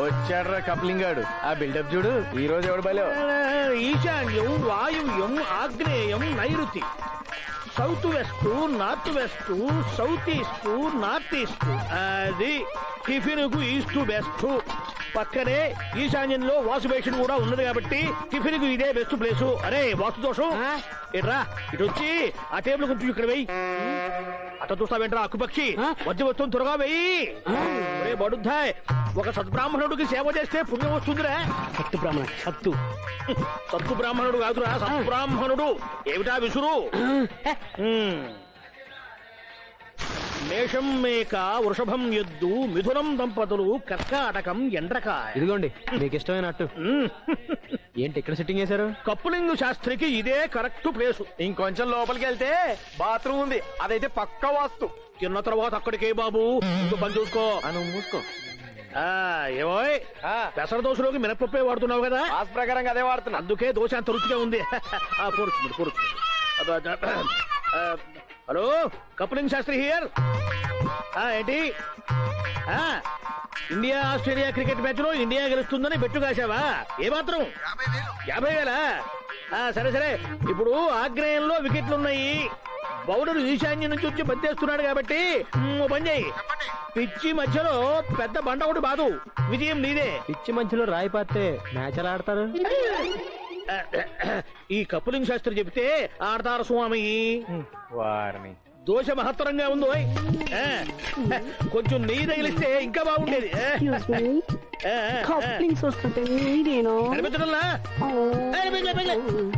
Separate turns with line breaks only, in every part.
వచ్చాడ్రా coupling గాడు. ఆ buildup చూడు. ఈ రోజు ఎవడు బలో.
ఈశాన్యం, వాయువ్యం, ఆగ్నేయం, నైరుతి, south west, north west, south east, north east. అది టిఫిన్ కు ఈస్ట్ బెస్ట్. పక్కనే ఈశాన్యంలో వాసు బేషన్ కూడా ఉన్నది కాబట్టి టిఫిన్ కు ఇదే బెస్ట్ ప్లేసు. అరే వాస్తు దోషం ఎట్రా ఇటు వచ్చి ఆ టేబుల్ కొంచెం ఇక్కడ వెయ్యి. అట్ట చూస్తావేంట్రా అక్కుపక్షి? మధ్య వస్తుంది, త్వరగా వెయ్యి. బడుద్దాయ్, ఒక సద్బ్రాహ్మణుడికి సేవ చేస్తే పుణ్యం వస్తుందిరా.
సత్తు బ్రాహ్మణ సత్తు
సత్తు బ్రాహ్మణుడు కాదురా, సద్బ్రాహ్మణుడు. ఏమిటా విసురు? మేషం మేక, వృషభం ఎద్దు, మిథునం దంపతులు, కర్కాటకం ఎండ్రకాయ.
ఇదిగోండి మీకు ఇష్టమైన అట్టు. ఏంటి ఇక్కడ సిట్టింగ్ చేశారు?
కప్పులింగు శాస్త్రికి ఇదే కరెక్ట్ ప్లేసు.
ఇంకొంచెం లోపలికి వెళ్తే బాత్రూమ్ ఉంది, అదైతే పక్క వాస్తు.
తిన్న తర్వాత అక్కడికే బాబు, ఇంకో పని చూసుకో.
నువ్వు మూసుకో.
ఏమోయ్, పెసర దోశలోకి మినపప్పే వాడుతున్నావు కదా?
ఆ ప్రకారంగా అదే వాడుతున్నా.
అందుకే దోశ అంత రుచిగా ఉంది. పూర్చుంది. హలో, కపులింగ్ శాస్త్రి హియర్. ఏంటి? ఇండియా ఆస్ట్రేలియా క్రికెట్ మ్యాచ్ లో ఇండియా గెలుస్తుందని బెట్టు కాశావా? ఏ మాత్రం? 50,000. సరే. ఇప్పుడు ఆగ్నేయంలో వికెట్లున్నాయి. బౌలర్ ఈశాన్యం నుంచి వచ్చి బంతేస్తున్నాడు కాబట్టి పని చేయి. పిచ్చి మధ్యలో పెద్ద బండ ఒకటి బాదు, విజయం నీదే.
పిచ్చి మధ్యలో రాయి పాతే మ్యాచ్ ఎలా ఆడతారు?
ఈ కపులింగ్ శాస్త్రి చెబితే ఆడతారు స్వామి.
వారిని
దోష మహత్తరంగా ఉందో. కొంచెం నెయ్యి తగిలిస్తే ఇంకా బాగుండేది.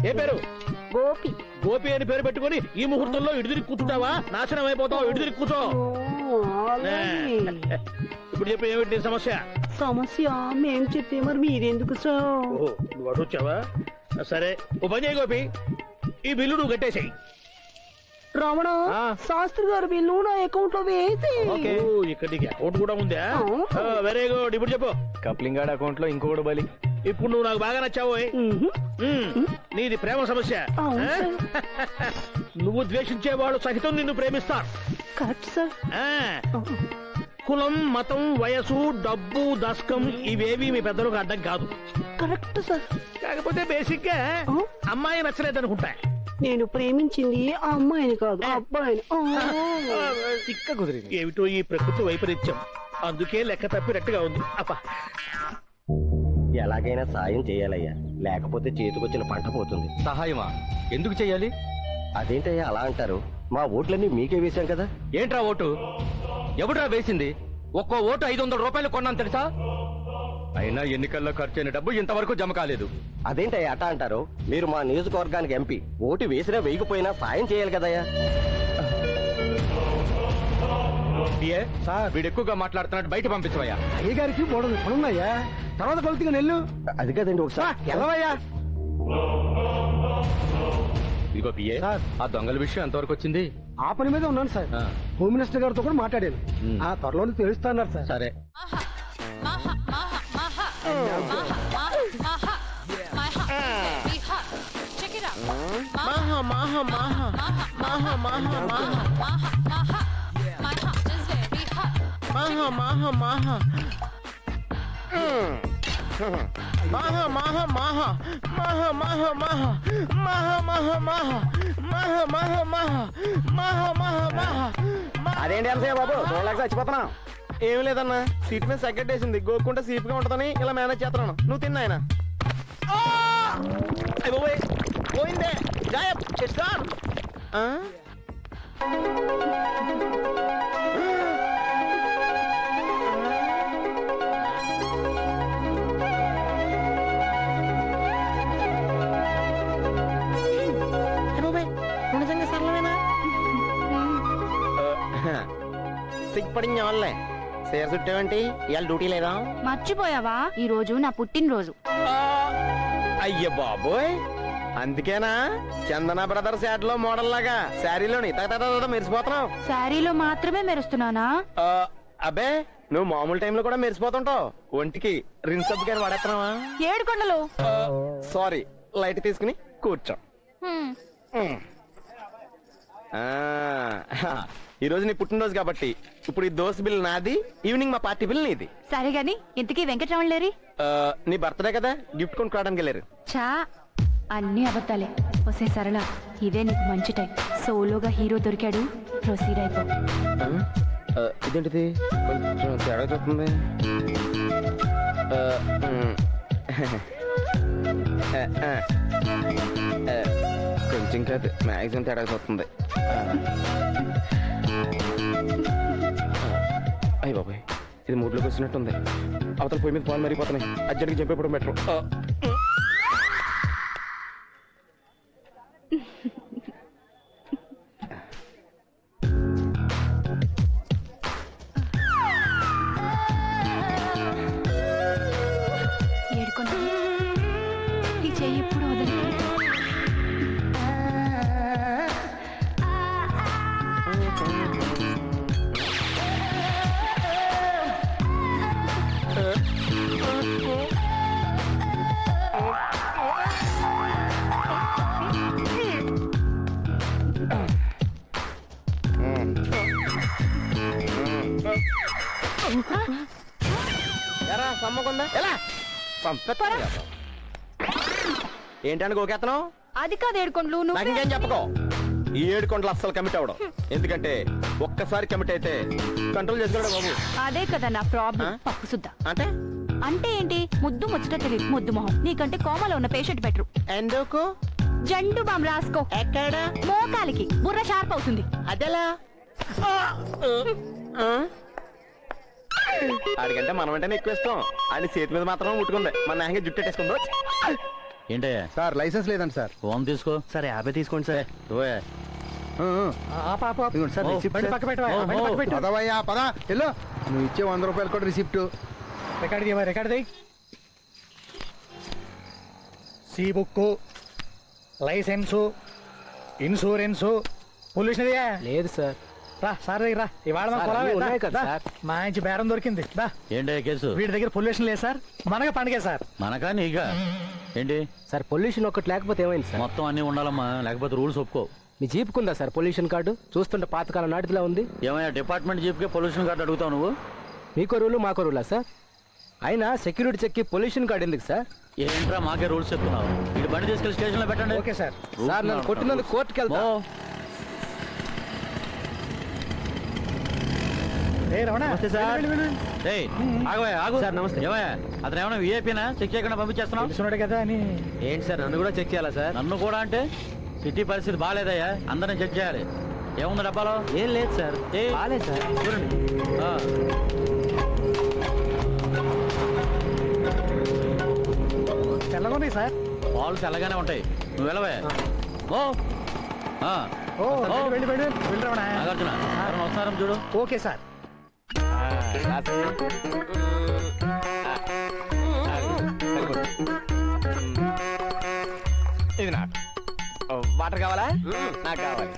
ఏ పేరు?
గోపి.
గోపి అని పేరు పెట్టుకుని ఈ ముహూర్తంలో ఇటుదిరి కూర్చుంటావా? నాశనం అయిపోతావు. ఇటుదిరి కూర్చో. ఇప్పుడు చెప్పి ఏమిటి సమస్య?
సమస్య మేం చెప్తే మరి మీరెందుకు సార్?
నువ్వు అటు వచ్చావా? సరే, ఓ పని చేయి గోపి, ఈ బిల్లు నువ్వు కట్టేసాయి.
రమణ, శాస్త్రి గారు బిల్లు నా అకౌంట్ లో వేసి.
ఇక్కడ నీకు అకౌంట్ కూడా ఉందా? Very good. ఇప్పుడు చెప్పు.
కప్లింగ్ గార్డ్ అకౌంట్ లో ఇంకొకటి బలి.
ఇప్పుడు నువ్వు నాకు బాగా నచ్చావు. నీది ప్రేమ సమస్య. నువ్వు ద్వేషించే వాళ్ళు సహితం నిన్ను ప్రేమిస్తారు.
Correct sir.
కులం, మతం, వయసు, డబ్బు, దశకం ఇవేవి మీ పెద్దలకు అడ్డం కాదు.
Correct sir.
కాకపోతే బేసిక్ గా అమ్మాయి నచ్చలేదు అనుకుంటా.
నేను ప్రేమించింది ఆ అమ్మాయిని కాదు, ఆ అబ్బాయిని.
కుదిరింది. ఏమిటో ఈ ప్రకృతి వైపరీత్యం, అందుకే లెక్క తప్పినట్టుగా ఉంది. అప్ప
ఎలాగైనా సాయం చేయాలయ్యా, లేకపోతే చేతికొచ్చిన పంట పోతుంది.
సహాయమా? ఎందుకు చెయ్యాలి?
అదేంటయ్యా అలా అంటారు? మా ఓట్లన్నీ మీకే వేశాం కదా.
ఏంట్రా ఓటు? ఎవడ్రా వేసింది? ఒక్కో ఓటు 500 రూపాయలు కొన్నాను తెలుసా? అయినా ఎన్నికల్లో ఖర్చైన డబ్బు ఇంతవరకు జమ కాలేదు.
అదేంటయ్యా అట్టా అంటారు? మీరు మా నియోజకవర్గానికి ఎంపీ, ఓటు వేసినా వేయకపోయినా సాయం చేయాలి కదయ్యా.
వీడు ఎక్కువగా మాట్లాడుతున్నాడు, బయట పంపించవయ్యా.
అయ్యగారికి పడున్నాయా, తర్వాత కొలితిగా నెల్లు.
అది కదండి, ఒకసారి
ఎలవయ్యా.
ఇదిగో పిఏ, ఆ దొంగల విషయం ఎంతవరకు వచ్చింది?
ఆ పని మీద ఉన్నాను సార్. హోమ్ మినిస్టర్ గారితో కూడా మాట్లాడాను. ఆ త్వరలోనే తెలుస్తున్నారు సార్.
సరే.
అదేంటి అంశయ్య బాబు, చూడలేక చచ్చిపోతున్నాం.
ఏం లేదన్నా, సీట్ మీద సెక్రెటేసింది, గోక్కుంటే సీప్ గా ఉంటదని ఇలా మేనేజ్ చేస్తున్నాను. నువ్వు తిన్నాయన పోయిందే గాయబ్. నిజంగా సరళమేనా? సిగ్గుపడింది వాళ్ళే. సేర్ చుట్టావంటి, ఇవాళ డ్యూటీ లేదా?
మర్చిపోయావా? ఈ రోజు నా పుట్టినరోజు.
అయ్య బాబోయ్, అందుకేనా చందన బ్రదర్స్ యాడ్ లో మోడల్ లాగా శారీలోని మెరిసిపోతున్నావు?
శారీలో మాత్రమే మెరుస్తున్నానా?
అబ్బే, నువ్వు మామూలు టైంలో కూడా మెరిసిపోతుంటావు. ఒంటికి రిన్స్ సబ్బు కానీ వాడేస్తున్నావా?
7 కొండలు.
సారీ, లైట్ తీసుకుని కూర్చో. ఈ రోజు నీ పుట్టినరోజు కాబట్టి ఇప్పుడు ఈ దోశ బిల్ నాది, ఈవినింగ్ మా పార్టీ బిల్ నీది.
సరే గాని ఇంతకీ వెంకటరమణ లేరి?
నీ బర్త్డే కదా, గిఫ్ట్ కొనుక్కోవడానికి వెళ్ళారు.
చా అన్ని అబద్ధాలే. వసే సరళ, ఇదే నీకు మంచి టైం. సోలోగా హీరో దొరికాడు, ప్రొసీడ్ అయిపో.
ఇదేంటిది కొంచెం తేడా చూస్తుంది. కొంచెం కాదు, మ్యాక్సిమం తేడా చూస్తుంది. అయ్యి బాబాయ్, ఇది మూడ్లోకి వచ్చినట్టుంది. అవతల పొయ్యి మీద పాలు మరిగిపోతున్నాయి. అర్జెంట్గా చెప్పేప్పుడు బెటర్.
ఏడుకొని ఈ చెయ్యి ఎప్పుడు వదలకి.
ఎరా సమ్మకుందా ఎలా పంపిస్తారా? ఏంటంటే గోకేతనం?
అది కాదు ఏడుకొండలు,
నాకు ఇంకేం చెప్పకో. ఈ 7 కొండలు అస్సలు కమిట్ అవ్వడం. ఎందుకంటే ఒక్కసారి కమిట్ అయితే కంట్రోల్ చేసుకోవడం బాబు.
అదే కదా నా ప్రాబ్లం. పప్పు సుద్దా
అంటే
అంటే ఏంటి? ముద్దు ముచ్చట తెలియదు ముద్దు మొహం. నీకంటే కోమలో ఉన్న పేషెంట్ బెటరు.
ఎందుకు?
జండు బామ్ రాసుకో.
ఎక్కడ?
మోకాలికి. బుర్ర షార్ప్ అవుతుంది.
అదెలా? ఆడికంటే మనం వెంటనే ఎక్కువ ఇస్తాం. ఆయన చేతి మీద మాత్రం ముట్టుకుంది, మన నాయన జుట్టేసుకుందో.
ఏంటయ్యా
సార్ లైసెన్స్ లేదండి సార్.
ఫోన్ తీసుకో.
సరే 50 తీసుకోండి సార్.
పదవయ్యా పద వెళ్ళు. నువ్వు ఇచ్చే 100 రూపాయలు కూడా receipt.
Record C book, licence, insurance, pollution
లేదు సార్.
రా సార్ దగ్గర రా. ఇవాళ మన పొలాలే.
ఉన్నాయి కదా సార్.
మంచి బేరం దొరికింది.
ఏంటయ్యా కేసు?
వీడి దగ్గర పొల్యూషన్ లేదు సార్, మనగా పండుగ సార్.
మనకా నీకా? ఏంటి
సార్ పొల్యూషన్ ఒకటి లేకపోతే ఏమైంది సార్?
మొత్తం అన్ని ఉండాలమ్మా, లేకపోతే రూల్స్ ఒప్పుకో.
మీ జీపుకుందా సార్ పొల్యూషన్ కార్డు? చూస్తుంటే పాతకాలం నాటిదిలా ఉంది.
ఏమయ్యా డిపార్ట్మెంట్ జీప్కే పొల్యూషన్ కార్డు అడుగుతావు నువ్వు?
మీకో రూలు మాకో రూలా సార్? అయినా సెక్యూరిటీ చెక్కి పొల్యూషన్ కార్డు ఎందుకు సార్?
ఏంట్రా మాకే రూల్స్ చెప్తున్నావు? ఇది బండి తీసుకెళ్లి స్టేషన్ లో పెట్టండి.
Okay sir.
సార్ నన్ను కొట్టినందుకు కోర్టుకి వెళ్తా.
ఆగు సార్. నమస్తే. ఏమయ్యా అతను ఏమన్నా విఐపీనా? చెక్ చేయకుండా పంపించేస్తున్నావు?
తెలుసున్నాడు కదా అని.
ఏంటి సార్ నన్ను కూడా చెక్ చేయాలా సార్?
నన్ను కూడా అంటే సిటీ పరిస్థితి బాగాలేదయ్యా, అందరిని చెక్ చేయాలి. ఏముంది డబ్బాలో?
ఏం లేదు సార్. బాలేదు సార్.
చూడండి.
తెల్లగా ఉన్నాయి సార్.
పాలు తెల్లగానే ఉంటాయి. నువ్వు వెళ్ళవే. నాగార్జున వస్తున్నారని చూడు.
Okay sir.
ఇది నాకు. వాటర్ కావాలా? నాకు కావాలి.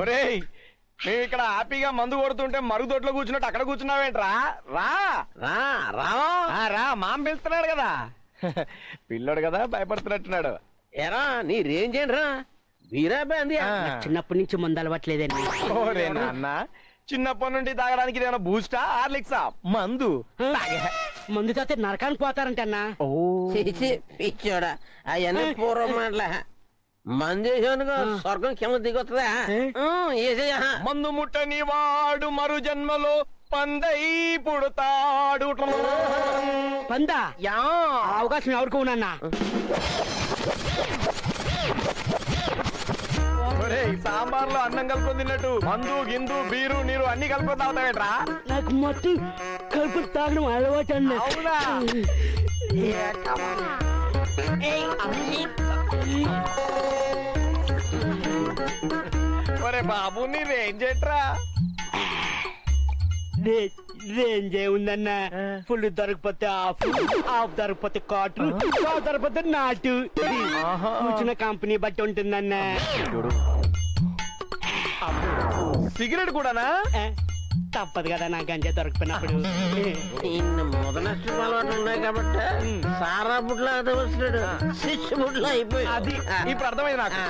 ఒరేయ్, మేము ఇక్కడ హ్యాపీగా మందు కొడుతుంటే మరుగుదొడ్లో కూర్చున్నట్టు అక్కడ కూర్చున్నావేంట్రా? రా రా రా, మామ పిలుస్తున్నాడు కదా. పిల్లోడు కదా, భయపడుతున్నట్టున్నాడు.
ఎరా నీ రేంజ్ ఏంట్రా? వీరా బాంది
చిన్నప్పటి నుంచి మందు అలవాట్లేదండి.
ఓరే నాన్న, చిన్నప్పటి నుండి తాగడానికి ఏమైనా బూస్టా హార్లిక్సా? మందు
మందు తాగితే నరకానికి పోతారంట అన్నా.
పిచ్చోడా, అవన్నీ పూర్వం మాటల. మందేశానుగా స్వర్గం కింద దిగొస్తుందా?
మందు ముట్టని వాడు మరు జన్మలో పందై పుడతాడు.
పందా అవకాశం ఎవరికి ఉన్నా?
సాంబార్ లో అన్నం కలుపుకొని తిన్నట్టు మందు గిందు బీరు నీరు అన్ని కలుపుకొని తాగుతావేట్రా?
నాకు మొత్తం కలుపు తాగడం అలవాటు అన్న.
అవునా? ఒరే బాబు, నీ రేంజ్ ఏంట్రా?
రేంజ్ ఏముందన్న? ఫుల్ దొరకపోతే ఆఫ్, ఆఫ్ దొరకపోతే కాటు, కాటు దొరకపోతే నాటు. కూర్చున్న కంపెనీ బట్టి ఉంటుందన్న.
సిగరెట్ కూడానా?
తప్పదు కదా నా గంజా దొరకపోయినప్పుడు.
ఇన్ని మొదలష్ట అలవాటు ఉన్నాయి కాబట్టి సారా బుడ్లా వస్తున్నాడు, శిష్య బుడ్లా అయిపోయి.
అది ఇప్పుడు అర్థమైంది నాకు.